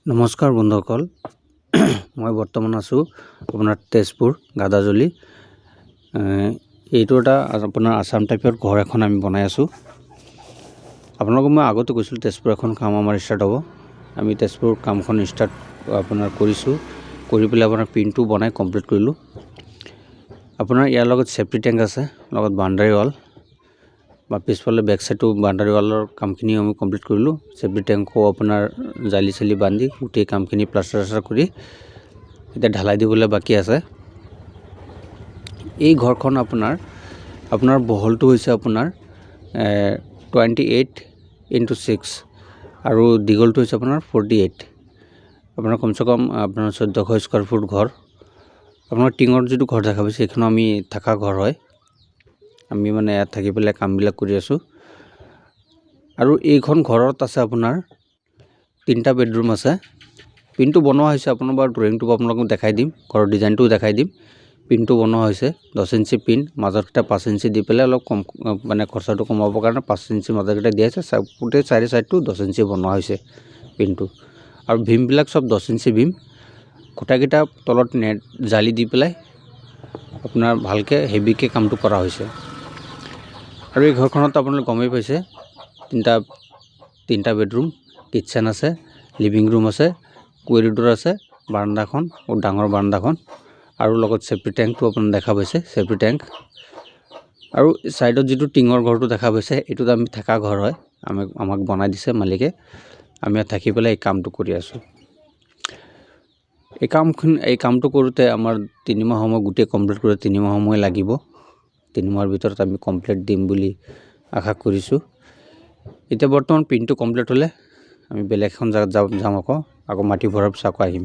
নমস্কাৰ বন্ধুসকল, মই বৰ্তমান আছোঁ আপোনাৰ তেজপুৰ গাদাজুলি। এইটো এটা আপোনাৰ আসাম টাইপৰ ঘৰ এখন আমি বনাই আছোঁ। আপোনালোকক মই আগতে কৈছিলোঁ তেজপুৰ এখন কাম আমাৰ ষ্টাৰ্ট হ'ব। আমি তেজপুৰ কামখন ষ্টাৰ্ট আপোনাৰ কৰিছোঁ, কৰি পেলাই আপোনাৰ পিনটো বনাই কমপ্লিট কৰিলোঁ। আপোনাৰ ইয়াৰ লগত চেফটি টেংক আছে, লগত বাউণ্ডাৰী ৱাল বা পিছফালে বেক সাইডটো বাউণ্ডাৰী ৱালৰ কামখিনি আমি কমপ্লিট কৰিলোঁ। চেফটি টেংকো আপোনাৰ জালি চালি বান্ধি গোটেই কামখিনি প্লাষ্টাৰ কৰি এতিয়া ঢালাই দিবলৈ বাকী আছে। এই ঘৰখন আপোনাৰ বহলটো হৈছে আপোনাৰ 28x6 আৰু দীঘলটো হৈছে আপোনাৰ 48। আপোনাৰ কমচে কম আপোনাৰ 1400 স্কোৱাৰ ফুট ঘৰ। আপোনাৰ টিঙৰ যিটো ঘৰ দেখা পাইছে সেইখন আমি থকা ঘৰ হয়। আমি মানে ইয়াত থাকি পেলাই কামবিলাক কৰি আছোঁ। আৰু এইখন ঘৰত আছে আপোনাৰ 3টা বেডৰুম আছে। পিনটো বনোৱা হৈছে, আপোনাৰ বাৰু ড্ৰয়িংটো আপোনালোকক দেখাই দিম, ঘৰৰ ডিজাইনটো দেখাই দিম। পিনটো বনোৱা হৈছে 10 ইঞ্চি পিন, মাজৰকেইটা 5 ইঞ্চি দি পেলাই অলপ কম মানে খৰচাটো কমাবৰ কাৰণে 5 ইঞ্চি মাজৰকেইটা দিয়া হৈছে। গোটেই চাৰি চাইডটো 10 ইঞ্চি বনোৱা হৈছে পিনটো। আৰু ভীমবিলাক চব 10 ইঞ্চি ভীম। খুঁটাকেইটা তলত নেট জালি দি পেলাই আপোনাৰ ভালকৈ হেভিকৈ কামটো কৰা হৈছে। আৰু এই ঘৰখনত আপোনালোকে গমেই পাইছে, তিনিটা বেডৰুম, কিটচেন আছে, লিভিং ৰুম আছে, কৰিডৰ আছে, বাৰান্দাখন ডাঙৰ বাৰান্দাখন আৰু লগত চেফটি টেংকটো আপোনালোকে দেখা পাইছে, চেফটি টেংক। আৰু ছাইডত যিটো টিঙৰ ঘৰটো দেখা পাইছে এইটোত আমি থকা ঘৰ হয়, আমাক বনাই দিছে মালিকে। আমি ইয়াত থাকি পেলাই এই কামটো কৰি আছোঁ। এই কামটো কৰোঁতে আমাৰ 3 মাহ সময়, গোটেই কমপ্লিট কৰোঁতে 3 মাহ সময় লাগিব। 3 মাহৰ ভিতৰত আমি কমপ্লিট দিম বুলি আশা কৰিছোঁ। এতিয়া বৰ্তমান পিনটো কমপ্লিট হ'লে আমি বেলেগ এখন জেগাত যাম, আকৌ মাটি ভৰাৰ পিছত আকৌ আহিম।